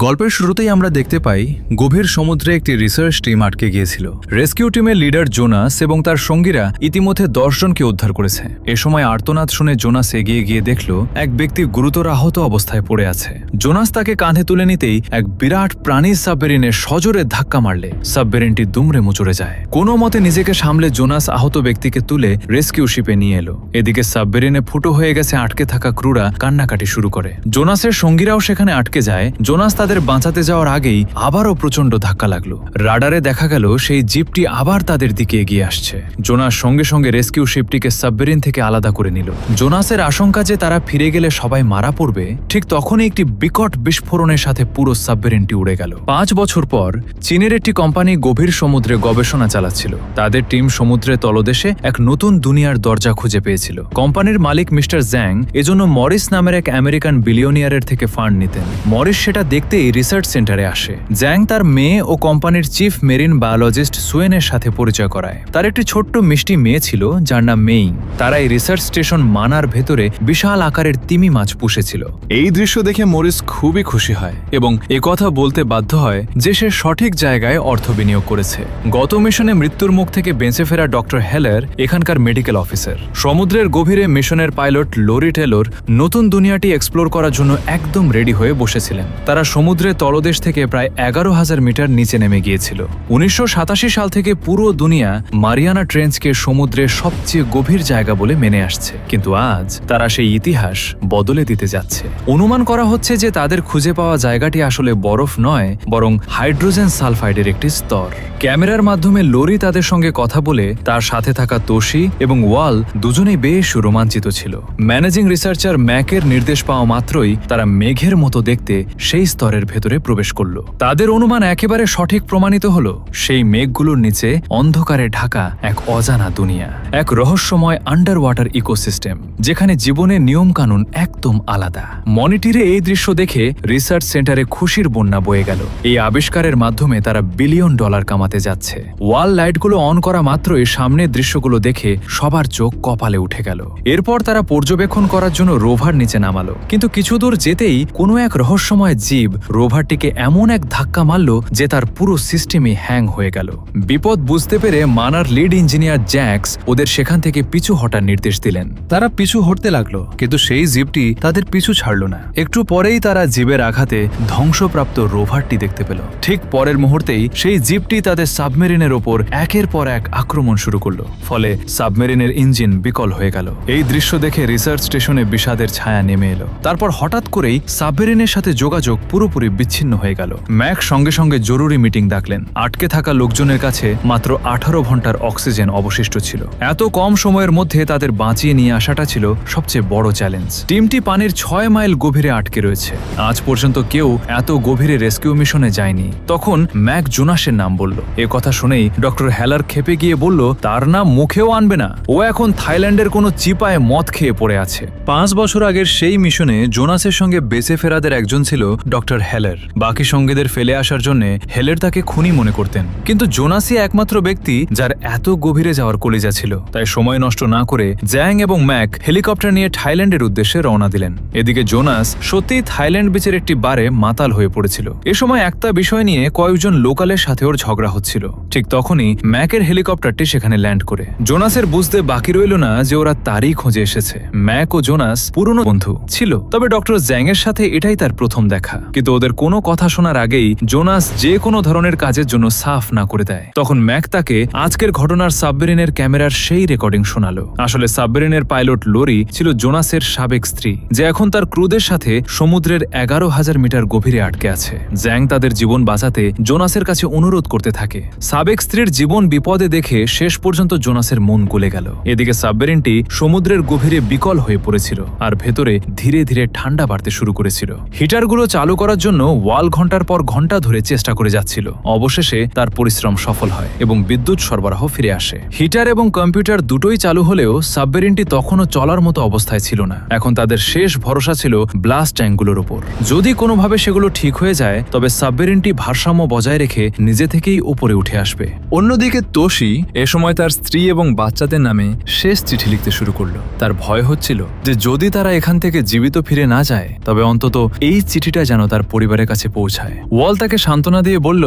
গল্পের শুরুতেই আমরা দেখতে পাই গভীর সমুদ্রে একটি রিসার্চ টিম আটকে গিয়েছিল। রেস্কিউ টিমের লিডার জোনাস এবং তার সঙ্গীরা ইতিমধ্যে 10 জনকে উদ্ধার করেছে। এ সময় আর্তনাদ শুনে জোনাস এগিয়ে গিয়ে দেখল এক ব্যক্তি গুরুতর আহত অবস্থায় পড়ে আছে। জোনাস তাকে কাঁধে তুলে নিতেই এক বিরাট প্রাণী সাবমেরিনে সজোরে ধাক্কা মারলে সাবমেরিনটি দুমড়ে মুচড়ে যায়। কোনো মতে নিজেকে সামলে জোনাস আহত ব্যক্তিকে তুলে রেস্কিউ শিপে নিয়ে এলো। এদিকে সাবমেরিনে ফুটো হয়ে গেছে আটকে থাকা ক্রুরা কান্নাকাটি শুরু করে। জোনাসের সঙ্গীরাও সেখানে আটকে যায়। জোনাস তাদের বাঁচাতে যাওয়ার আগেই আবারও প্রচন্ড ধাক্কা লাগলো। রাডারে দেখা গেল সেই জিপটি আবার তাদের দিকে এগিয়ে আসছে। জোনাস সঙ্গে সঙ্গে রেস্কিউ শিপটিকে সাবমেরিন থেকে আলাদা করে নিল। জোনাসের আশঙ্কা যে তারা ফিরে গেলে সবাই মারা পড়বে, ঠিক তখনই একটি বিকট বিস্ফোরণের সাথে পুরো সাবমেরিনটি উড়ে গেল। 5 বছর পর চীনের একটি কোম্পানি গভীর সমুদ্রে গবেষণা চালাচ্ছিল। তাদের টিম সমুদ্রের তলদেশে এক নতুন দুনিয়ার দরজা খুঁজে পেয়েছিল। কোম্পানির মালিক মিস্টার জ্যাং এজন্য মরিস নামের এক আমেরিকান বিলিয়নিয়ারের থেকে ফান্ড নিতেন। মরিস সেটা দেখতেই রিসার্চ সেন্টারে আসে। জ্যাং তার মেয়ে ও কোম্পানির চিফ মেরিন বায়োলজিস্ট সুয়েনের সাথে পরিচয় করায়। তার একটি ছোট্ট মিষ্টি মেয়ে ছিল যার নাম মেইং। তারা এই রিসার্চ স্টেশন মানার ভেতরে বিশাল আকারের তিমি মাছ পুষেছিল। এই দৃশ্য দেখে মরিস খুবই খুশি হয় এবং একথা বলতে বাধ্য হয় যে সে সঠিক জায়গায় অর্থ বিনিয়োগ করেছে। গত মিশনে মৃত্যুর মুখ থেকে বেঁচে ফেরা ডক্টর হেলার এখানকার মেডিকেল অফিসার। সমুদ্রের গভীরে মিশনের পাইলট লরি টেলর নতুন দুনিয়াটি এক্সপ্লোর করার জন্য একদম রেডি হয়ে বসেছিলেন। তারা সমুদ্রের তলদেশ থেকে প্রায় 11,000 মিটার নিচে নেমে গিয়েছিল। 1987 সাল থেকে পুরো দুনিয়া মারিয়ানা ট্রেঞ্চকে সমুদ্রের সবচেয়ে গভীর জায়গা বলে মেনে আসছে, কিন্তু আজ তারা সেই ইতিহাস বদলে দিতে যাচ্ছে। অনুমান করা হচ্ছে যে তাদের খুঁজে পাওয়া জায়গাটি আসলে বরফ নয়, বরং হাইড্রোজেন সালফাইডের একটি স্তর। ক্যামেরার মাধ্যমে লরি তাদের সঙ্গে কথা বলে তার সাথে থাকা তোশি এবং ওয়াল দুজনেই বেশ রোমাঞ্চিত ছিল। ম্যানেজিং রিসার্চার ম্যাকের নির্দেশ পাওয়া মাত্রই তারা মেঘের মতো দেখতে সেই স্তরের ভেতরে প্রবেশ করল। তাদের অনুমান একেবারে সঠিক প্রমাণিত হলো। সেই মেঘগুলোর নিচে অন্ধকারে ঢাকা এক অজানা দুনিয়া, এক রহস্যময় আন্ডার ওয়াটার ইকোসিস্টেম যেখানে জীবনের নিয়ম কানুন একদম আলাদা। মনিটরে এই দৃশ্য দেখে রিসার্চ সেন্টারে খুশির বন্যা বয়ে গেল। এই আবিষ্কারের মাধ্যমে তারা $বিলিয়ন কামাতে যাচ্ছে। ওয়াল লাইটগুলো অন করা মাত্রই সামনের দৃশ্যগুলো দেখে সবার চোখ কপালে উঠে গেল। এরপর তারা পর্যবেক্ষণ করার জন্য রোভার নিচে নামালো, কিন্তু কিছু দূর যেতেই কোনো এক রহস্যময় জীব রোভারটিকে এমন এক ধাক্কা মারল যে তার পুরো সিস্টেমই হ্যাং হয়ে গেল। বিপদ বুঝতে পেরে মানার লিড ইঞ্জিনিয়ার জ্যাক্স ওদের সেখান থেকে পিছু হটার নির্দেশ দিলেন। তারা পিছু হটতে লাগলো, কিন্তু সেই জীবটি তাদের পিছু ছাড়ল না। একটু পরেই তারা জীবের আঘাতে ধ্বংসপ্রাপ্ত রোভারটি দেখতে পেল। ঠিক পরের মুহূর্তেই সেই জীবটি তাদের সাবমেরিনের ওপর একের পর এক আক্রমণ শুরু করলো, ফলে সাবমেরিনের ইঞ্জিন বিকল হয়ে গেল। এই দৃশ্য দেখে রিসার্চ স্টেশনে বিষাদের ছায়া নেমে এলো। তারপর হঠাৎ করেই সাবমেরিনের সাথে যোগাযোগ পুরোপুরি বিচ্ছিন্ন হয়ে গেল। ম্যাক সঙ্গে সঙ্গে জরুরি মিটিং ডাকলেন। আটকে থাকা লোকজনের কাছে মাত্র 18 ঘন্টার অক্সিজেন অবশিষ্ট ছিল। এত কম সময়ের মধ্যে তাদের বাঁচিয়ে নিয়ে আসাটা ছিল সবচেয়ে বড় চ্যালেঞ্জ। টিমটি পানির 6 মাইল গভীরে আটকে রয়েছে। আজ পর্যন্ত কেউ এত গভীরে রেস্কিউ মিশনে যায়নি। তখন ম্যাক জোনাসের নাম বলল। এ কথা শুনেই ডক্টর হেলার খেপে গিয়ে বলল, তার নাম মুখেও আনবে না। ও এখন থাইল্যান্ডের কোনো চিপায় মদ খেয়ে পড়ে আছে। 5 বছর আগের সেই মিশনে জোনাসের সঙ্গে বেঁচে ফেরাদের একজন ছিল ডক্টর হেলার। বাকি সঙ্গীদের ফেলে আসার জন্য হেলার তাকে খুনি মনে করতেন, কিন্তু জোনাসই একমাত্র ব্যক্তি যার এত গভীরে যাওয়ার কলিজা ছিল। তাই সময় নষ্ট না করে জ্যাং এবং ম্যাক হেলিকপ্টার নিয়ে থাইল্যান্ডের উদ্দেশ্যে রওনা দিলেন। এদিকে জোনাস সত্যিই থাইল্যান্ড বিচের একটি বারে মাতাল হয়ে পড়েছিল। এ সময় একটা বিষয় নিয়ে কয়েকজন লোকালের সাথে ওর ঝগড়া হচ্ছিল। ঠিক তখনই ম্যাকের হেলিকপ্টারটি সেখানে ল্যান্ড করে। জোনাসের বুঝতে বাকি রইল না যে ওরা তারই খোঁজে এসেছে। ম্যাক ও জোনাস পুরনো বন্ধু ছিল, তবে ডক্টর জ্যাং এর সাথে এটাই তার প্রথম দেখা। কিন্তু ওদের কোনো কথা শোনার আগেই জোনাস যে কোনো ধরনের কাজের জন্য সাফ না করে দেয়। তখন ম্যাক তাকে আজকের ঘটনার সাবমেরিনের ক্যামেরার সেই রেকর্ডিং শোনালো। আসলে সাবমেরিনের পাইলট লরি ছিল জোনাসের সাবেক স্ত্রী, যে এখন তার ক্রুদের সাথে সমুদ্রের 11,000 মিটার গভীরে আটকে আছে। জ্যাং তাদের জীবন বাঁচাতে জোনাসের কাছে অনুরোধ করতে থাকে। সাবেক স্ত্রীর জীবন বিপদে দেখে শেষ পর্যন্ত জোনাসের মন গলে গেল। এদিকে সাবমেরিনটি সমুদ্রের গভীরে বিকল হয়ে পড়েছিল আর ভেতরে ধীরে ধীরে ঠান্ডা বাড়তে শুরু করেছিল। হিটারগুলো চালু করার জন্য ওয়াল ঘন্টার পর ঘন্টা ধরে চেষ্টা করে যাচ্ছিল। অবশেষে তার পরিশ্রম সফল হয় এবং বিদ্যুৎ সরবরাহ ফিরে আসে। হিটার এবং কম্পিউটার দুটোই চালু হলেও সাবমেরিনটি তখনও চলার মতো অবস্থায় ছিল না। এখন তাদের শেষ ভরসা ছিল ব্লাস্ট ট্যাঙ্কগুলোর উপর। যদি কোনোভাবে সেগুলো ঠিক হয়ে যায় তবে সাবমেরিনটি ভারসাম্য বজায় রেখে নিজে থেকেই উপরে উঠে আসবে। অন্যদিকে তোশি এ সময় তার স্ত্রী এবং বাচ্চাদের নামে শেষ চিঠি লিখতে শুরু করলো। তার ভয় হচ্ছিল যে যদি তারা এখান থেকে জীবিত ফিরে না যায় তবে অন্তত এই চিঠিটা যেন তার পরিবারের কাছে পৌঁছায়। ওয়াল তাকে সান্ত্বনা দিয়ে বলল,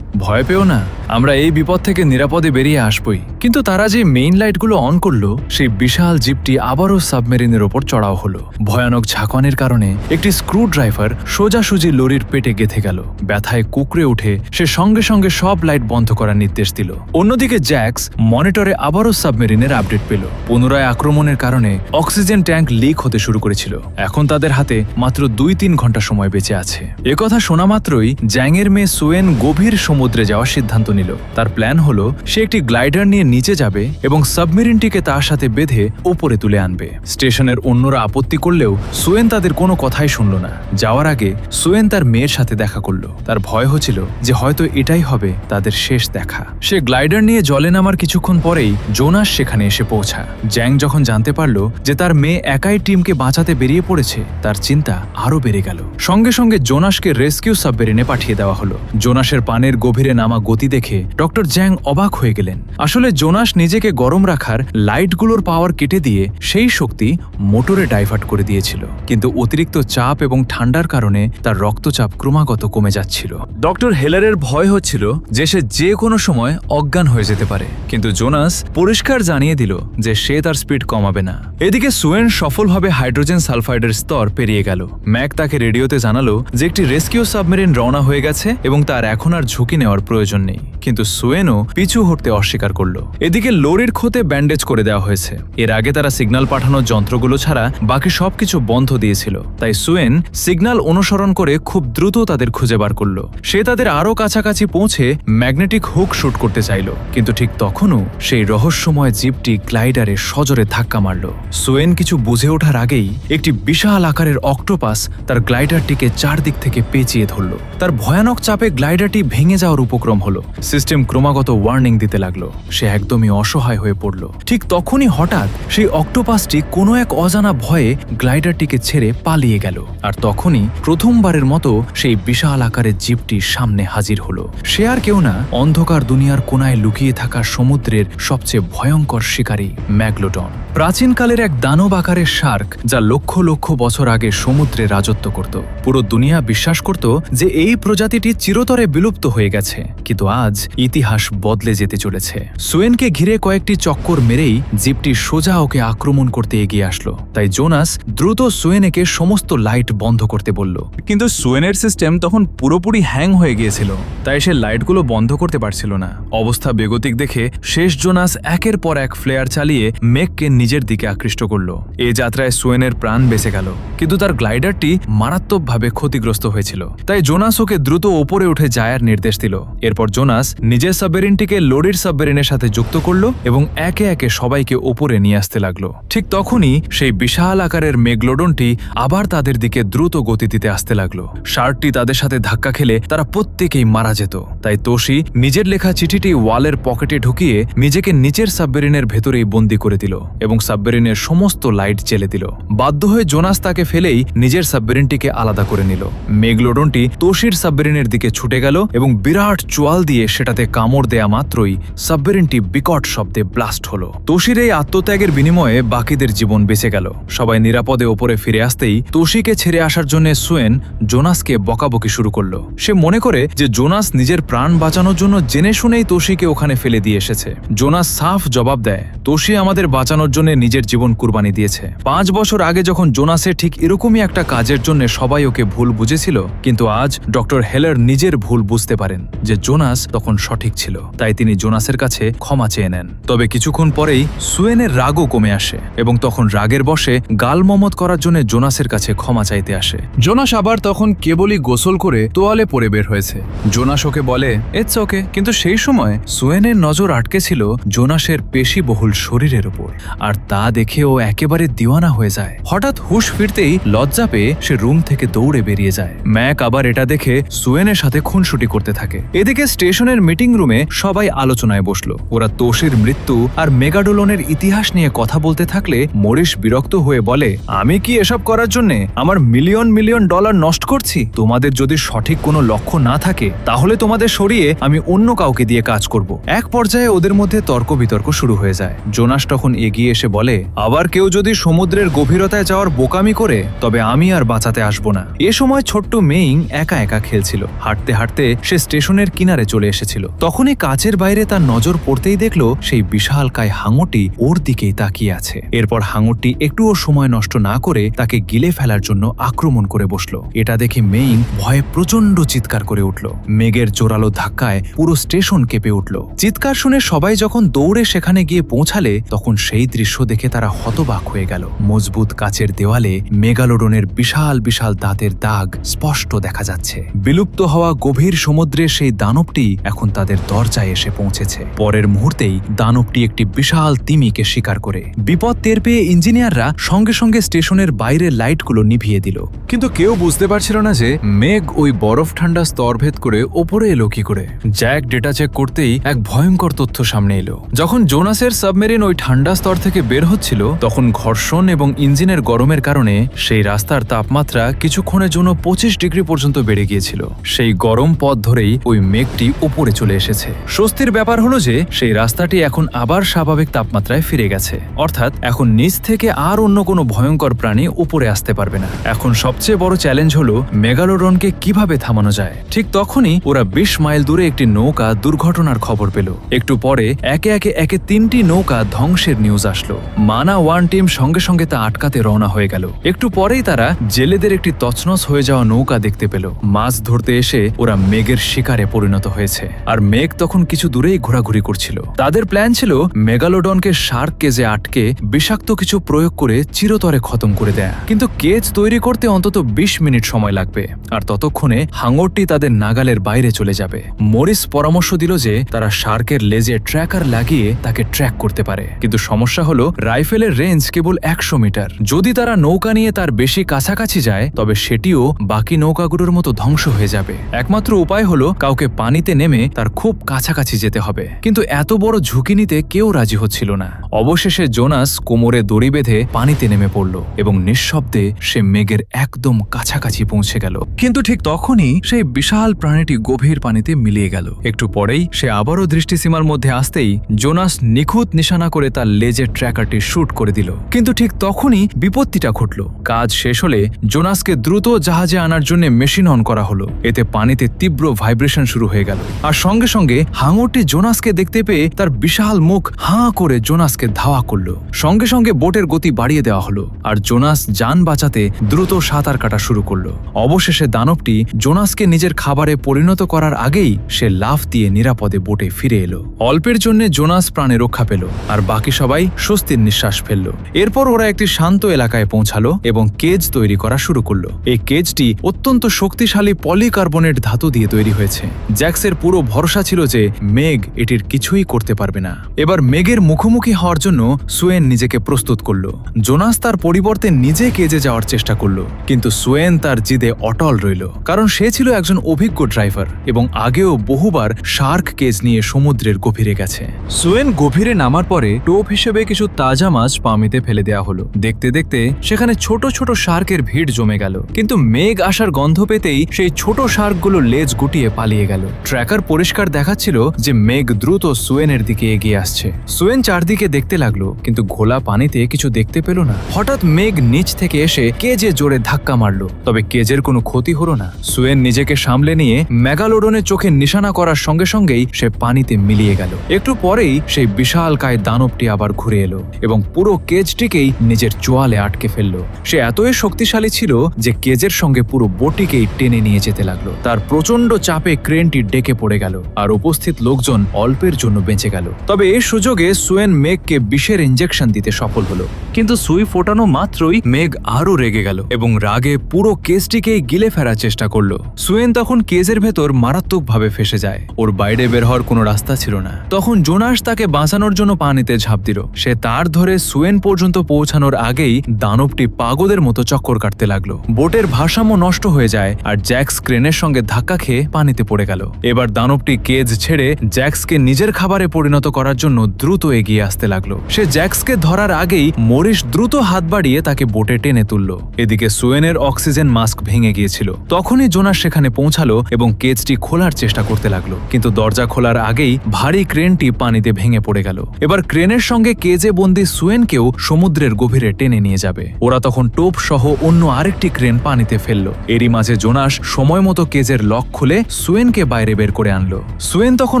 ভয় পেও না, আমরা এই বিপদ থেকে নিরাপদে বেরিয়ে আসবই। কিন্তু তারা যে মেইন লাইটগুলো অন করলো, সেই বিশাল জিপটি আবারও সাবমেরিনের ওপর চড়াও হলো। ভয়ানক ঝাঁকানির কারণে একটি স্ক্রু ড্রাইভার সোজাসুজি লরির পেটে গেঁথে গেল। ব্যথায় কুকড়ে উঠে সে সঙ্গে সঙ্গে সব লাইট বন্ধ করার নির্দেশ দিল। অন্যদিকে জ্যাক্স মনিটরে আবারও সাবমেরিনের আপডেট পেল। পুনরায় আক্রমণের কারণে অক্সিজেন ট্যাঙ্ক লিক হতে শুরু করেছিল। এখন তাদের হাতে মাত্র 2-3 ঘন্টা সময় বেঁচে আছে। একথা শোনা মাত্রই জ্যাংয়ের মেয়ে সুয়েন গভীর সমুদ্রে যাওয়ার সিদ্ধান্ত নিল। তার প্ল্যান হলো সে একটি গ্লাইডার নিয়ে নিচে যাবে এবং সাবমেরিনটিকে তার সাথে বেঁধে উপরে তুলে আনবে। স্টেশনের অন্যরা আপত্তি করলেও সুয়েন তাদের কোনো কথাই শুনল না। যাওয়ার আগে সুয়েন তার মেয়ের সাথে দেখা করল। তার ভয় হচ্ছিল যে হয়তো এটাই হবে তাদের শেষ দেখা। সে গ্লাইডার নিয়ে জলে নামার কিছুক্ষণ পরেই জোনাস সেখানে এসে পৌঁছা। জ্যাং যখন জানতে পারল যে তার মেয়ে একাই টিমকে বাঁচাতে বেরিয়ে পড়েছে, তার চিন্তা আরো বেড়ে গেল। সঙ্গে সঙ্গে জোনাসকে রেস্কিউ সাবমেরিনে পাঠিয়ে দেওয়া হলো। জোনাসের পানের গভীরে নামা গতি দেখে ডক্টর জ্যাং অবাক হয়ে গেলেন। আসলে জোনাস নিজেকে গরম রাখার লাইটগুলোর পাওয়ার কেটে দিয়ে সেই শক্তি মোটরে ডাইভার্ট করে দিয়েছিল, কিন্তু অতিরিক্ত চাপ এবং ঠান্ডার কারণে তার রক্তচাপ ক্রমাগত কমে যাচ্ছিল। ডক্টর হেলারের ভয় হচ্ছিল যে সে যে কোনো সময় অজ্ঞান হয়ে যেতে পারে, কিন্তু জোনাস পরিষ্কার জানিয়ে দিল যে সে তার স্পিড কমাবে না। এদিকে সুয়েন সফলভাবে হাইড্রোজেন সালফাইডের স্তর পেরিয়ে গেল। ম্যাক তাকে রেডিওতে জানালো যে একটি রেস্কিউ সাবমেরিন রওনা হয়ে গেছে এবং তার এখন আর ঝুঁকি নেওয়ার প্রয়োজন নেই, কিন্তু সুয়েনও পিছু হটতে অস্বীকার করল। এদিকে লরির ক্ষতে ব্যান্ডেজ করে দেওয়া হয়েছে। এর আগে তারা সিগন্যাল পাঠানোর যন্ত্রগুলো ছাড়া বাকি সবকিছু বন্ধ দিয়েছিল, তাই সুয়েন সিগন্যাল অনুসরণ করে খুব দ্রুত তাদের খুঁজে বার করল। সে তাদের আরো কাছাকাছি পৌঁছে ম্যাগনেটিক হুক শুট করতে চাইল, কিন্তু ঠিক তখনও সেই রহস্যময় জিপটি গ্লাইডারে সজোরে ধাক্কা মারল। সুয়েন কিছু বুঝে ওঠার আগেই একটি বিশাল আকারের অক্টোপাস তার গ্লাইডারটিকে চারদিক থেকে পেঁচিয়ে ধরল। তার ভয়ানক চাপে গ্লাইডারটি ভেঙে যাওয়ার উপক্রম হলো। সিস্টেম ক্রমাগত ওয়ার্নিং দিতে লাগলো। সে একদমই অসহায় হয়ে পড়ল। ঠিক তখনই হঠাৎ সেই অক্টোপাসটি কোনো এক অজানা ভয়ে গ্লাইডারটিকে ছেড়ে পালিয়ে গেল। আর তখনই প্রথমবারের মতো সেই বিশাল আকারের জিপটি সামনে হাজির হলো। সে আর কেউ না, অন্ধকার দুনিয়ার কোনায় লুকিয়ে থাকা সমুদ্রের সবচেয়ে ভয়ঙ্কর শিকারী ম্যাগলোডন। প্রাচীনকালের এক দানব আকারের শার্ক, যা লক্ষ লক্ষ বছর আগে সমুদ্রে রাজত্ব করত। পুরো দুনিয়া বিশ্বাস করত যে এই প্রজাতিটি চিরতরে বিলুপ্ত হয়ে গেছে, কিন্তু আজ ইতিহাস বদলে যেতে চলেছে। সুয়েনকে ঘিরে কয়েকটি চক্কর মেরেই জিপটি সোজা ওকে আক্রমণ করতে এগিয়ে আসলো। তাই জোনাস দ্রুত সুয়েনকে সমস্ত লাইট বন্ধ করতে বলল, কিন্তু সুয়েনের সিস্টেম তখন পুরোপুরি হ্যাং হয়ে গিয়েছিল, তাই সে লাইটগুলো বন্ধ করতে পারছিল না। অবস্থা বেগতিক দেখে শেষ জোনাস একের পর এক ফ্লেয়ার চালিয়ে মেঘকে নিজের দিকে আকৃষ্ট করল। এই যাত্রায় সুয়েনের প্রাণ বেঁচে গেল, কিন্তু তার গ্লাইডারটি মারাত্মকভাবে ক্ষতিগ্রস্ত হয়েছিল। তাই জোনাস ওকে দ্রুত ওপরে উঠে যাওয়ার নির্দেশ দিল। এরপর জোনাস নিজের সাবমেরিনটিকে লরির সাবমেরিনের সাথে যুক্ত করল এবং একে একে সবাইকে ওপরে নিয়ে আসতে লাগলো। ঠিক তখনই সেই বিশাল আকারের মেগলোডনটি আবার তাদের দিকে দ্রুত গতি দিতে আসতে লাগলো। শার্কটি তাদের সাথে ধাক্কা খেলে তারা প্রত্যেকেই মারা যেত। তাই তোশি নিজের লেখা চিঠিটি ওয়ালের পকেটে ঢুকিয়ে নিজেকে নিচের সাবমেরিনের ভেতরেই বন্দী করে দিল এবং সাবমেরিনের সমস্ত লাইট জ্বেলে দিল। বাধ্য হয়ে জোনাস তাকে ফেলেই নিজের সাবমেরিনটিকে আলাদা করে নিল। মেগলোডনটি তোশির সাবমেরিনের দিকে ছুটে গেল এবং বিরাট চোয়াল দিয়ে সেটাতে কামড় দেয়া মাত্রই সাবমেরিনটি বিকট শব্দে ব্লাস্ট হলো। তোশির এই আত্মত্যাগের বিনিময়ে বাকিদের জীবন বেঁচে গেল। সবাই নিরাপদে ওপরে ফিরে আসতেই তোশিকে ছেড়ে আসার জন্য সুয়েন জোনাসকে বকাবকি শুরু করলো। সে মনে করে যে জোনাস নিজের প্রাণ বাঁচানোর জন্য জেনে শুনেই তোশিকে ওখানে ফেলে দিয়ে এসেছে। জোনাস সাফ জবাব দেয়, তোশি আমাদের বাঁচানোর জন্য নিজের জীবন কুরবানি দিয়েছে। 5 বছর আগে যখন জোনাসের ঠিক এরকমই একটা কাজের জন্য সবাই ওকে ভুল বুঝেছিল, কিন্তু আজ ডক্টর হেলার নিজের ভুল বুঝতে পারেন যে জোনাস তখন সঠিক ছিল। তাই তিনি জোনাসের কাছে ক্ষমা চেয়ে নেন। তবে কিছুক্ষণ পরেই সুয়েনের রাগও কমে আসে এবং তখন রাগের বশে গাল মমত করার জন্য জোনাসের কাছে ক্ষমা চাইতে আসে। জোনাস আবার তখন কেবলই গোসল করে তোয়ালে পরে বের হয়েছে। জোনাস ওকে বলে ইটস ওকে, কিন্তু সেই সময় সুয়েনের নজর আটকে ছিল জোনাসের পেশিবহুল শরীরের উপর, আর তা দেখে ও একেবারে দিওয়ানা হয়ে যায়। হঠাৎ হুঁশ ফিরতেই লজ্জা পেয়ে সে রুম থেকে দৌড়ে বেরিয়ে যায়। ম্যাক আবার এটা দেখে সুয়েনের সাথে খুনসুটি করতে থাকে। এদিকে স্টেশনের মিটিং রুমে সবাই আলোচনায় বসলো। ওরা তোশির মৃত্যু আর মেগাডোলনের ইতিহাস নিয়ে কথা বলতে থাকলে মরিস বিরক্ত হয়ে বলে, আমি কি এসব করার জন্য আমার মিলিয়ন মিলিয়ন ডলার নষ্ট করছি? তোমাদের যদি সঠিক কোনো লক্ষ্য না থাকে তাহলে তোমাদের সরিয়ে আমি অন্য কাউকে দিয়ে কাজ করব। এক পর্যায়ে ওদের মধ্যে তর্ক বিতর্ক শুরু হয়ে যায়। জোনাস তখন এগিয়ে এসে বলে, আবার কেউ যদি সমুদ্রের গভীরতায় যাওয়ার বোকামি করে তবে আমি আর বাঁচাতে আসবো না। এ সময় ছোট্ট ছোট্ট মেইং একা একা খেলছিল। হাঁটতে হাঁটতে সে স্টেশনের কিনারে চলে এসেছিল। তখনই কাচের বাইরে তার নজর পড়তেই দেখলো সেই বিশালকায় হাঙরটি ওর দিকেই তাকিয়ে আছে। এরপর হাঙরটি একটুও সময় নষ্ট না করে তাকে গিলে ফেলার জন্য আক্রমণ করে বসলো। এটা দেখে মেইং ভয়ে প্রচন্ড চিৎকার করে উঠল। মেঘের জোরালো ধাক্কায় পুরো স্টেশন কেঁপে উঠল। চিৎকার শুনে সবাই যখন দৌড়ে সেখানে গিয়ে পৌঁছালে তখন সেই দৃশ্য দেখে তারা হতবাক হয়ে গেল। মজবুত কাচের দেওয়ালে মেগালোডনের বিশাল বিশাল দাঁতের দাগ স্পষ্ট দেখা যাচ্ছে। বিলুপ্ত হওয়া গভীর সমুদ্রের সেই দানবটি এখন তাদের দরজায় এসে পৌঁছেছে। পরের মুহূর্তেই দানবটি একটি বিশাল তিমিকে শিকার করে। বিপদ টের পেয়ে ইঞ্জিনিয়াররা সঙ্গে সঙ্গে স্টেশনের বাইরের লাইটগুলো নিভিয়ে দিল। কিন্তু কেউ বুঝতে পারছিল না যে মেঘ ওই বরফ ঠান্ডা স্তর ভেদ করে ওপরে এলো কি করে। জ্যাক ডেটা চেক করতেই এক ভয়ঙ্কর তথ্য সামনে এলো। যখন জোনাসের সাবমেরিন ওই ঠান্ডা স্তর থেকে বের হচ্ছিল তখন ঘর্ষণ এবং ইঞ্জিনের গরমের কারণে সেই রাস্তার তাপমাত্রা কিছুক্ষণের জন্য 25 ডিগ্রি পর্যন্ত বেড়ে গিয়েছিল। সেই গরম পথ ধরেই ওই মেঘটি উপরে চলে এসেছে। স্বস্তির ব্যাপার হলো যে সেই রাস্তাটি এখন আবার স্বাভাবিক তাপমাত্রায় ফিরে গেছে। অর্থাৎ এখন নিচ থেকে আর অন্য কোনো ভয়ঙ্কর প্রাণী উপরে আসতে পারবে না। এখন সবচেয়ে বড় চ্যালেঞ্জ হলো মেগালোডনকে কিভাবে থামানো যায়। ঠিক তখনই ওরা 20 মাইল দূরে একটি নৌকা দুর্ঘটনার খবর পেল। একটু পরে একে একে 3টি নৌকা ধ্বংসের নিউজ আসলো। মানা 1 টিম সঙ্গে সঙ্গে তা আটকাতে রওনা হয়ে গেল। একটু পরেই তারা জেলেদের একটি তছনছ হয়ে যাওয়া নৌকা দেখতে পেল। মাছ ধরতে এসে ওরা মেঘের শিকারে পরিণত হয়েছে। আর মেঘ তখন কিছু দূরেই ঘোরাঘুরি করছিল। তাদের প্ল্যান ছিল মেগালোডনকে শার্ক কেজে আটকে বিষাক্ত কিছু প্রয়োগ করে চিরতরে খতম করে দেয়া। কিন্তু কেজ তৈরি করতে অন্তত 20 মিনিট সময় লাগবে। আর ততক্ষণে হাঙরটি তাদের নাগালের বাইরে চলে যাবে। মরিস পরামর্শ দিল যে তারা শার্কের লেজে ট্র্যাকার লাগিয়ে তাকে ট্র্যাক করতে পারে। কিন্তু সমস্যা হলো রাইফেলের রেঞ্জ কেবল 100 মিটার। যদি তারা নৌকা নিয়ে তার বেশি কাছাকাছি যায় তবে সেটিও বাকি নৌকাগুলোর মতো ধ্বংস হয়ে যাবে। একমাত্র উপায় হলো কাউকে পানিতে নেমে তার খুব কাছাকাছি যেতে হবে। কিন্তু এত বড় ঝুঁকি নিতে কেউ রাজি হচ্ছিল না। অবশেষে জোনাস কোমরে দড়ি বেঁধে পানিতে নেমে পড়ল এবং নিঃশব্দে সে মেঘের একদম কাছাকাছি পৌঁছে গেল। কিন্তু ঠিক তখনই সেই বিশাল প্রাণীটি গভীর পানিতে মিলিয়ে গেল। একটু পরেই সে আবারও দৃষ্টিসীমার মধ্যে আসতেই জোনাস নিখুঁত নিশানা করে তার লেজের ট্র্যাকারটি শুট করে দিল। কিন্তু ঠিক তখনই বিপত্তিটা ঘটল। কাজ শেষ হলে জোনাসকে দ্রুত জাহাজে আনার জন্য মেশিন অন করা হলো। এতে পানিতে তীব্র ভাইব্রেশন শুরু হয়ে গেল। আর সঙ্গে সঙ্গে হাঙরটি জোনাসকে দেখতে পেয়ে তার বিশাল মুখ হাঁ করে জোনাসকে ধাওয়া করলো। সঙ্গে সঙ্গে বোটের গতি বাড়িয়ে দেওয়া হলো। আর জোনাস যান বাঁচাতে দ্রুত সাঁতার কাটা শুরু করলো। অবশেষে দানবটি জোনাসকে নিজের খাবারে পরিণত করার আগেই সে লাফ দিয়ে নিরাপদে বোটে ফিরে এলো। অল্পের জন্য জোনাস প্রাণে রক্ষা পেল আর বাকি সবাই স্বস্তির নিঃশ্বাস ফেলল। এরপর ওরা একটি শান্ত এলাকায় পৌঁছালো এবং কেজ তৈরি করা শুরু করলো। এই কেজটি অত্যন্ত শক্তিশালী পলিকার্বনেট ধাতু দিয়ে তৈরি হয়েছে। জ্যাক্সের পুরো ভরসা ছিল যে মেঘ এটির কিছুই করতে পারবে না। এবার মেঘের মুখোমুখি হওয়ার জন্য সুয়েন নিজেকে প্রস্তুত করলো। জোনাস তার পরিবর্তে নিজে কেজে যাওয়ার চেষ্টা করলো। কিন্তু সুয়েন তার জিদে অটল রইল, কারণ সে ছিল একজন অভিজ্ঞ ড্রাইভার এবং আগেও বহুবার শার্ক কেজ নিয়ে সমুদ্রের গভীরে গেছে। সুয়েন গভীরে নামার পরে টোপ হিসেবে কিছু তাজা মাছ পামিতে ফেলে দেওয়া হলো। দেখতে দেখতে সেখানে ছোট ছোট শার্কের ভিড় জমে গেল। কিন্তু মেঘ আসার গন্ধ পেতেই সেই ছোট শার্কগুলো লেজ গুটিয়ে পালিয়ে গেল। ট্র্যাকার পরিষ্কার দেখাচ্ছিল যে মেঘ দ্রুত সুয়েনের দিকে এগিয়ে আসছে। সুয়েন চারদিকে দেখতে লাগলো কিন্তু ঘোলা পানিতে কিছু দেখতে পেল না। হঠাৎ মেঘ নিচ থেকে এসে কেজে জোরে ধাক্কা মারলো, তবে কেজের কোনো ক্ষতি হলো না। সুয়েন নিজেকে সামলে নিয়ে মেগালোডনের চোখে নিশানা করার সঙ্গে সঙ্গেই সে পানিতে মিলিয়ে গেল। একটু পরেই সেই বিশাল কায় দানবটি আবার ঘুরে এলো এবং পুরো কেজটিকেই নিজের চোয়ালে আটকে ফেললো। সে এতই শক্তিশালী ছিল যে কেজের সঙ্গে পুরো বোটটিকেই টেনে নিয়ে যেতে লাগলো। তার প্রচন্ড চাপে ক্রেনটি ডেকে পড়ে গেল আর উপস্থিত লোকজন অল্পের জন্য বেঁচে গেল। তবে এই সুযোগে সুয়েন মেঘকে বিষের ইঞ্জেকশন দিতে সফল হলো। কিন্তু সুই ফোটানো মাত্রই মেঘ আরো রেগে গেল এবং রাগে পুরো কেজটিকেই গিলে ফেরার চেষ্টা করলো। সুয়েন তখন কেজের ভেতর মারাত্মকভাবে ফেসে যায়। ওর বাইরে বের হওয়ার কোনো রাস্তা ছিল না। তখন জোনাস তাকে বাঁচানোর জন্য পানিতে ঝাঁপ দিল। সে তার ধরে সুয়েন পর্যন্ত পৌঁছানোর আগেই দানবটি পাগলের মতো চক্কর কাটতে লাগলো। বোটের ভারসাম্য নষ্ট হয়ে যায় আর জ্যাক্স ক্রেনের সঙ্গে ধাক্কা খেয়ে পানিতে পড়ে গেল। এবার দানবটি কেজ ছেড়ে জ্যাক্সকে নিজের খাবারে পরিণত করার জন্য দ্রুত এগিয়ে আসতে লাগলো। সে জ্যাক্সকে ধরার আগেই মরিস দ্রুত হাত বাড়িয়ে তাকে বোটে টেনে তুলল। এদিকে সুয়েনের অক্সিজেন মাস্ক ভেঙে গিয়েছিল। তখনই জোনাস সেখানে পৌঁছালো এবং কেজটি খোলার চেষ্টা করতে লাগলো। কিন্তু দরজা খোলার আগেই ভারী ক্রেনটি পানিতে ভেঙে পড়ে গেল। এবার ক্রেনের সঙ্গে কেজে বন্দি সুয়েনকেও সমুদ্রের গভীরে টেনে নিয়ে যাবে। ওরা তখন টোপ সহ অন্য আরেকটি ক্রেন পানিতে ফেললো এরই মাঝে জোনাস সময় মতো কেজের লক খুলে সুয়েনকে বাইরে বের করে আনলো। সুয়েন তখন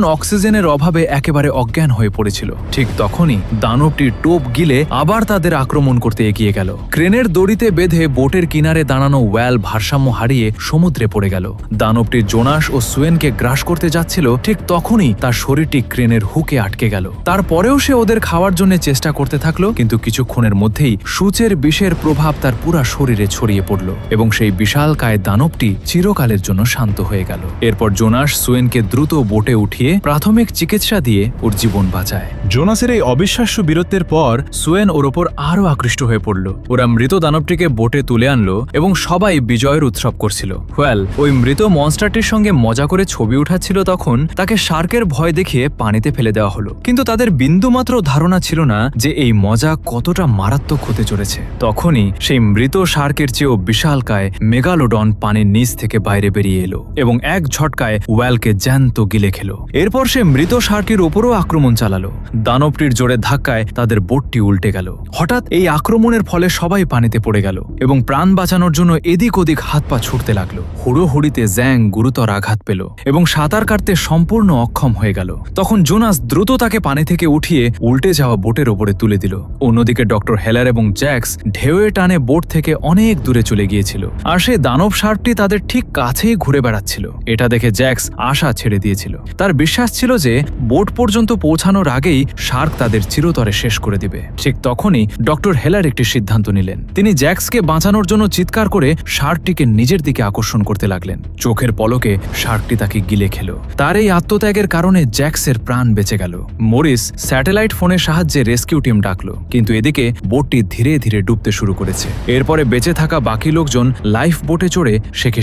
অক্সিজেনের অভাবে একেবারে অজ্ঞান হয়ে পড়েছিল। ঠিক তখনই দানবটির টোপ গিলে আবার তাদের আক্রমণ করতে এগিয়ে গেল। ক্রেনের দড়িতে বেঁধে বোটের কিনারে দাঁড়ানো ওয়্যাল ভারসাম্য হারিয়ে সমুদ্রে পড়ে গেল। দানবটি জোনাস ও সুয়েনকে গ্রাস করতে যাচ্ছিল, ঠিক তখনই তার শরীরটি ক্রেনের হুকে আটকে গেল। তারপরেও সে ওদের খাওয়ার জন্য চেষ্টা করতে থাকলো, কিন্তু কিছুক্ষণের মধ্যেই সূচের বিষের প্রভাব তার পুরা শরীরে ছড়িয়ে পড়ল এবং সেই বিশালকায় দানবটি চিরকালের জন্য শান্ত হয়ে গেল। এরপর জোনাস সুয়েনকে দ্রুত বোটে উঠিয়ে প্রাথমিক চিকিৎসা দিয়ে ওর জীবন বাঁচায়। জোনাসের এই অবিশ্বাস্য বীরত্বের পর সুয়েন ওর ওপর আরও আকৃষ্ট হয়ে পড়ল। ওরা মৃত দানবটিকে বোটে তুলে আনলো এবং সবাই বিজয়ের উৎসব করছিল। ওয়েল, ওই মৃত মনস্টারটির সঙ্গে মজা করে ছবি উঠাচ্ছিল, তখন তাকে শার্কের ভয় দেখিয়ে পানিতে ফেলে দেওয়া হলো। কিন্তু তাদের বিন্দুমাত্র ধারণা ছিল না যে এই মজা কতটা মারাত্মক হতে চলেছে। তখনই সেই মৃত শার্কের চেয়েও বিশালকায় মেগালোডন পানির নিচ থেকে বাইরে বেরিয়ে এলো এবং এক ঝটকায় ওয়েলকে জ্যান্ত গিলে খেলো। এরপর সে মৃত শার্কের ওপরও আক্রমণ চালালো। দানবটির জোরে ধাক্কায় তাদের বোটটি উল্টে গেল। হঠাৎ এই আক্রমণের ফলে সবাই পানিতে পড়ে গেল এবং প্রাণ বাঁচানোর জন্য এদিক ওদিক হাত পা ছুটতে লাগলো। হুড়োহুড়িতে জ্যাং গুরুতর আঘাত পেল এবং সাঁতার কাটতে সম্পূর্ণ অক্ষম হয়ে গেল। তখন জোনাস দ্রুত তাকে পানি থেকে উঠিয়ে উল্টে যাওয়া বোটের ওপরে তুলে দিল। অন্যদিকে ডক্টর হেলার এবং জ্যাক্স ঢেউয়ে টানে বোট থেকে অনেক দূরে চলে গিয়েছিল, আর সেই দানব শার্কটি তাদের ঠিক কাছেই ঘুরে বেড়াচ্ছিল। এটা দেখে জ্যাক্স আশা ছেড়ে দিয়েছিল। তার বিশ্বাস ছিল যে বোট পর্যন্ত পৌঁছানোর আগেই শার্ক তাদের চিরতরে শেষ করে দিবে। ঠিক তখনই ডক্টর হেলার একটি সিদ্ধান্ত নিলেন। তিনি জ্যাক্সকে বাঁচানোর জন্য চিৎকার করে শার্কটিকে নিজের দিকে আকর্ষণ করতে লাগলেন। চোখের পলকে শার্কটি তাকে গিলে খেল। তার এই আত্মত্যাগের কারণে জ্যাক্সের প্রাণ বেঁচে গেল। মরিস স্যাটেলাইট ফোনের সাহায্যে রেস্কিউ টিম ডাকলো, কিন্তু এদিকে বোটটি ধীরে ধীরে ডুবতে শুরু করেছে। এরপরে বেঁচে থাকা বাকি লোকজন লাইফ বোটে চড়ে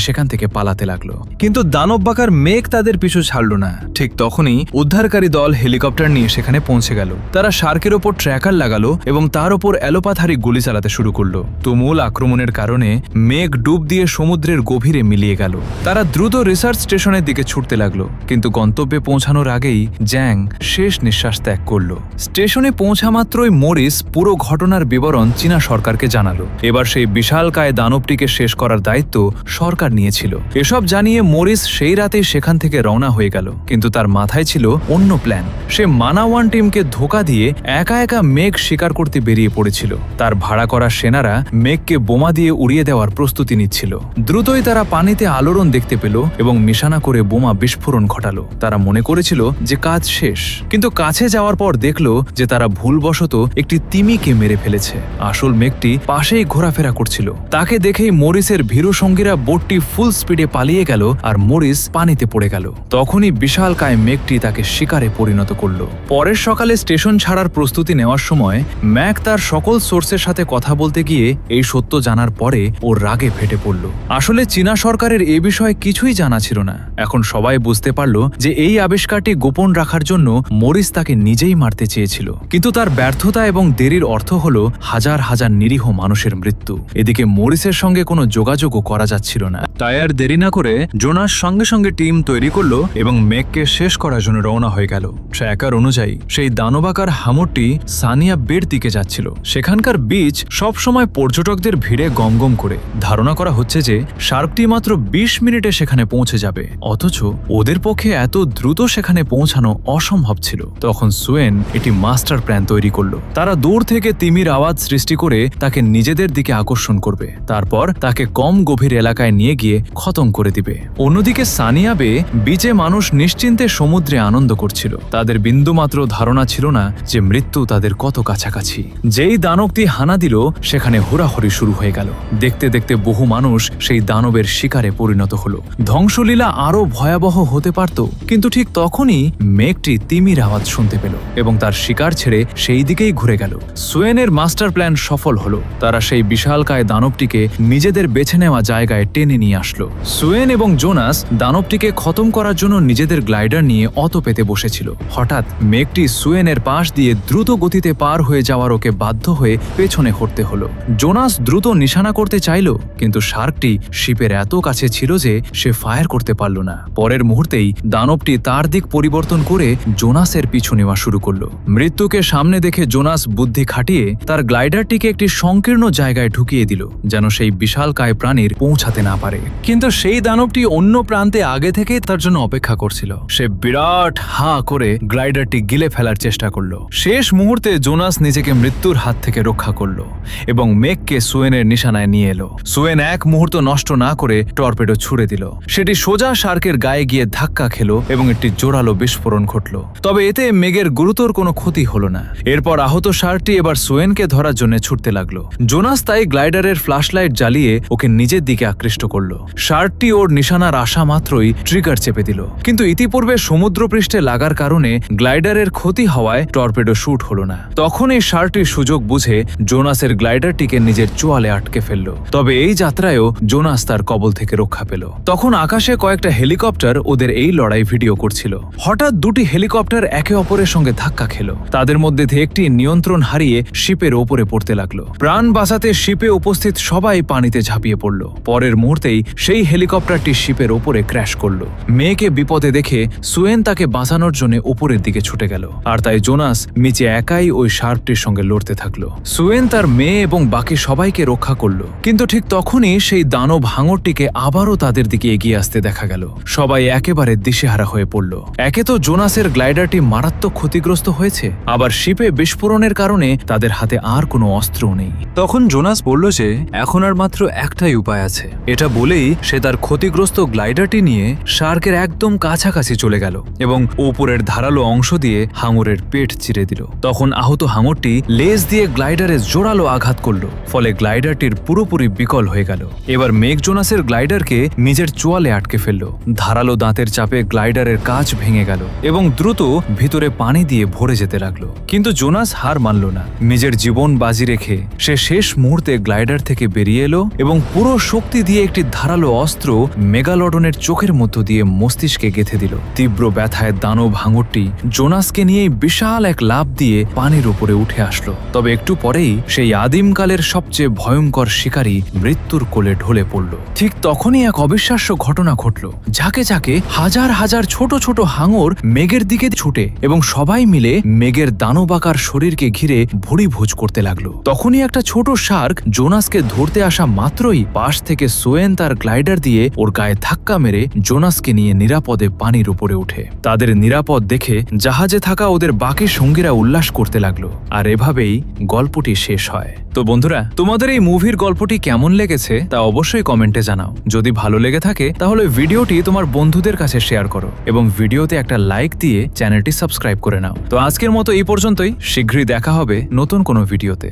সেখান থেকে পালাতে লাগলো, কিন্তু দানব বাকার মেঘ তাদের পিছু ছাড়ল না। ঠিক তখনই উদ্ধারকারী দল হেলিকপ্টার নিয়ে সেখানে পৌঁছে গেল। তারা শার্কের ওপর ট্র্যাকার লাগালো এবং তার ওপর এলোপাথারি গুলি চালাতে শুরু করলো। তুমুল আক্রমণের কারণে মেঘ ডুব দিয়ে সমুদ্রের গভীরে মিলিয়ে গেল। তারা দ্রুত রিসার্চ স্টেশনের দিকে ছুটতে লাগলো, কিন্তু গন্তব্যে পৌঁছানোর আগেই জ্যাং শেষ নিঃশ্বাস ত্যাগ করল। স্টেশনে পৌঁছা মাত্রই মরিস পুরো ঘটনার বিবরণ চীনা সরকারকে জানালো। এবার সেই বিশালকায় দানবটিকে শেষ করার দায়িত্ব সরকার নিয়েছিল। এসব জানিয়ে মরিস সেই রাতেই সেখান থেকে রওনা হয়ে গেল, কিন্তু তার মাথায় ছিল অন্য প্ল্যান। সে মানাওয়ান টিমকে ধোঁকা দিয়ে একা একা মেঘ শিকার করতে বেরিয়ে পড়েছিল। তার ভাড়া করা সেনারা মেঘকে বোমা দিয়ে উড়িয়ে দেওয়ার প্রস্তুতি নিচ্ছিল। দ্রুতই তারা পানিতে আলোড়ন দেখতে পেল এবং নিশানা করে বোমা বিস্ফোরণ ঘটালো। তারা মনে করেছিল যে কাজ শেষ, কিন্তু কাছে যাওয়ার পর দেখলো যে তারা ভুলবশত একটি তিমিকে মেরে ফেলেছে। আসল মেঘটি পাশেই ঘোরাফেরা করছিল। তাকে দেখেই মরিসের ভীরু সঙ্গীরা বোটটি ফুল স্পিডে পালিয়ে গেল আর মরিস পানিতে পড়ে গেল। তখনই বিশালকায় মেঘটি তাকে শিকারে পরিণত করল। পরের সকালে স্টেশন ছাড়ার প্রস্তুতি নেওয়ার সময় ম্যাক তার সকল সোর্সের সাথে কথা বলতে গিয়ে এই সত্য জানার পরে ওর রাগে ফেটে পড়ল। আসলে চীনা সরকারের এ বিষয়ে কিছুই জানা ছিল না। এখন সবাই বুঝতে পারল যে এই আবিষ্কারটি গোপন রাখার জন্য মরিস তাকে নিজেই মারতে চেয়েছিল, কিন্তু তার ব্যর্থতা এবং দেরির অর্থ হল হাজার হাজার নিরীহ মানুষের মৃত্যু। এদিকে মরিসের সঙ্গে কোনো যোগাযোগও করা যাচ্ছিল না। তাই আর দেরি না করে জোনাস সঙ্গে সঙ্গে টিম তৈরি করলো এবং মেঘকে শেষ করার জন্য রওনা হয়ে গেল। ট্র্যাকার অনুযায়ী সেই দানবাকার হামরটি সানিয়া বের দিকে যাচ্ছিল। সেখানকার বিচ সবসময় পর্যটকদের ভিড়ে গমগম করে। ধারণা করা হচ্ছে যে শার্কটি মাত্র 20 মিনিটে সেখানে পৌঁছে যাবে, অথচ ওদের পক্ষে এত দ্রুত সেখানে পৌঁছানো অসম্ভব ছিল। তখন সুয়েন একটি মাস্টার প্ল্যান তৈরি করলো। তারা দূর থেকে তিমির আওয়াজ সৃষ্টি করে তাকে নিজেদের দিকে আকর্ষণ করবে, তারপর তাকে কম গভীর এলাকায় নিয়ে গিয়ে খতম করে দিবে। অন্যদিকে সানিয়া বে বিচে মানুষ নিশ্চিন্তে সমুদ্রে আনন্দ করছিল। তাদের বিন্দুমাত্র ধারণা ছিল না যে মৃত্যু তাদের কত কাছাকাছি। যেই দানবটি হানা দিল সেখানে হুড়াহুড়ি শুরু হয়ে গেল। দেখতে দেখতে বহু মানুষ সেই দানবের শিকারে পরিণত হলো। ধ্বংসলীলা আরো ভয়াবহ হতে পারত, কিন্তু ঠিক তখনই মেঘটি তিমির আওয়াজ শুনতে পেল এবং তার শিকার ছেড়ে সেই দিকেই ঘুরে গেল। সুয়েনের মাস্টার প্ল্যান সফল হলো। তারা সেই বিশালকায় দানবটিকে নিজেদের বেছে নেওয়া জায়গায় টেনে নিয়ে আসলো। সুয়েন এবং জোনাস দানবটিকে খতম করার জন্য নিজেদের গ্লাইডার নিয়ে অত পেতে বসেছিল। হঠাৎ মেঘটি সুয়েনের পাশ দিয়ে দ্রুত গতিতে পার হয়ে যাওয়ার ওকে বাধ্য হয়ে পেছনে হটতে হলো। জোনাস দ্রুত নিশানা করতে চাইল, কিন্তু শার্কটি শিপের এত কাছে ছিল যে সে ফায়ার করতে পারল না। পরের মুহূর্তেই দানবটি তার দিক পরিবর্তন করে জোনাসের পিছু নেওয়া শুরু করলো। মৃত্যুকে সামনে দেখে জোনাস বুদ্ধি খাটিয়ে তার গ্লাইডারটিকে একটি সংকীর্ণ জায়গায় ঢুকিয়ে দিল, যেন সেই বিশালকায় প্রাণীর পৌঁছাতে না পারে। কিন্তু সেই দানবটি অন্য প্রান্তে আগে থেকে তার জন্য অপেক্ষা করছিল। সে বিরাট হাঁ করে গ্লাইডারটি গিলে ফেলার চেষ্টা করলো। শেষ মুহূর্তে জোনাস নিজেকে মৃত্যুর হাত থেকে রক্ষা করলো এবং মেঘকে সুয়েনের নিশানায় নিয়ে এলো। সুয়েন এক মুহূর্ত নষ্ট না করে টর্পেডো ছুড়ে দিল। সেটি সোজা শার্কের গায়ে গিয়ে ধাক্কা খেলো এবং একটি জোরালো বিস্ফোরণ ঘটল। তবে এতে মেঘের গুরুতর কোনো ক্ষতি হলো না। এরপর আহত শার্কটি এবার সুয়েনকে ধরার জন্য ছুটতে লাগলো। জোনাস তাই গ্লাইডারের ফ্ল্যাশলাইট জ্বালিয়ে ওকে নিজের দিকে আকৃষ্ট করলো। শার্কটি ওর নিশানার আসা মাত্রই ট্রিগার চেপে দিল, কিন্তু ইতিপূর্বে সমুদ্রপৃষ্ঠে লাগার কারণে গ্লাইডারের ক্ষতি হওয়ায় টর্পেডো শুট হলো না। তখন এই শার্কটির সুযোগ বুঝে জোনাসের গ্লাইডারটিকে নিজের চোয়ালে আটকে ফেলল। তবে এই যাত্রায়ও জোনাস তার কবল থেকে রক্ষা পেল। তখন আকাশে কয়েকটা হেলিকপ্টার ওদের এই লড়াই ভিডিও করছিল। হঠাৎ দুটি হেলিকপ্টার একে অপরের সঙ্গে ধাক্কা খেল। তাদের মধ্যে থেকে একটি নিয়ন্ত্রণ হারিয়ে শিপের ওপরে পড়তে লাগলো। প্রাণ বাঁচাতে শিপে উপস্থিত সবাই পানিতে ঝাঁপিয়ে পড়ল। পরের মুহূর্তেই সেই হেলিকপ্টারটি শিপের ওপরে ক্র্যাশ করলো। মেয়েকে বিপদে দেখে সুয়েন তাকে বাঁচানোর জন্য উপরের দিকে ছুটে গেল, আর তাই জোনাস নিচে একাই ওই শার্কটির সঙ্গে লড়তে থাকলো। সুয়েন তার মেয়ে এবং বাকি সবাইকে রক্ষা করলো, কিন্তু ঠিক তখনই সেই দানব হাঙরটিকে আবারও তাদের দিকে এগিয়ে আসতে দেখা গেল। সবাই একেবারে দিশেহারা হয়ে পড়ল। একে তো জোনাসের গ্লাইডারটি মারাত্মক ক্ষতিগ্রস্ত হয়েছে, আবার শিপে বিস্ফোরণের কারণে তাদের হাতে আর কোনো অস্ত্রও নেই। তখন জোনাস বলল যে এখন আর মাত্র একটাই উপায় আছে। এটা বলেই সে তার ক্ষতিগ্রস্ত গ্লাইডারটি নিয়ে শার্কের একদম কাছাকাছি চলে গেল এবং উপরের ধারালো অংশ দিয়ে হাঙরের পেট চিরে দিল। তখন আহত হাঙরটি লেজ দিয়ে গ্লাইডারে জোরালো আঘাত করল, ফলে গ্লাইডারটির পুরোপুরি বিকল হয়ে গেল। এবার মেঘ জোনাসের গ্লাইডারকে নিজের চোয়ালে আটকে ফেলল। ধারালো দাঁতের চাপে গ্লাইডারের কাঁচ ভেঙে গেল এবং দ্রুত ভিতরে পানি দিয়ে ভরে যেতে লাগলো। কিন্তু জোনাস হার মানল না। নিজের জীবন বাজি রেখে সে শেষ মুহূর্তে গ্লাইডার থেকে বেরিয়ে এলো এবং পুরো শক্তি দিয়ে একটি ধারালো অস্ত্র মেগালডনের চোখের মধ্য দিয়ে মস্তিষ্কে গেঁথে দিল। তীব্র ব্যথায় দানব হাঙরটি জোনাসকে নিয়ে বিশাল এক লাফ দিয়ে পানির উপরে উঠে আসলো। তবে একটু পরেই সেই আদিমকালের সবচেয়ে ভয়ঙ্কর শিকারী মৃত্যুর কোলে ঢলে পড়ল। ঠিক তখনই এক অবিশ্বাস্য ঘটনা ঘটল। ঝাঁকে ঝাঁকে হাজার হাজার ছোট ছোট হাঙর মেঘের দিকে ছুটে এবং সবাই মিলে মেঘের দানবাকার শরীরকে ঘিরে ভুড়িভোজ করতে লাগলো। তখনই একটা ছোট শার্ক জোনাসকে ধরতে আসা মাত্রই পাশ থেকে সোয়েন তার গ্লাইডার দিয়ে ওর গায়ে ধাক্কা মেরে জোনাসকে নিয়ে নিরাপদে পানির উপরে উঠে। তাদের নিরাপদ দেখে জাহাজে থাকা ওদের বাকি সঙ্গীরা উল্লাস করতে লাগলো। আর এভাবেই গল্পটি শেষ হয়। তো বন্ধুরা, তোমাদের এই মুভির গল্পটি কেমন লেগেছে তা অবশ্যই কমেন্টে জানাও। যদি ভালো লেগে থাকে তাহলে ভিডিওটি তোমার বন্ধুদের কাছে শেয়ার করো এবং ভিডিওতে একটা লাইক দিয়ে চ্যানেলটি সাবস্ক্রাইব করে নাও। তো আজকের মতো এই পর্যন্তই। শীঘ্রই দেখা হবে নতুন কোনো ভিডিওতে।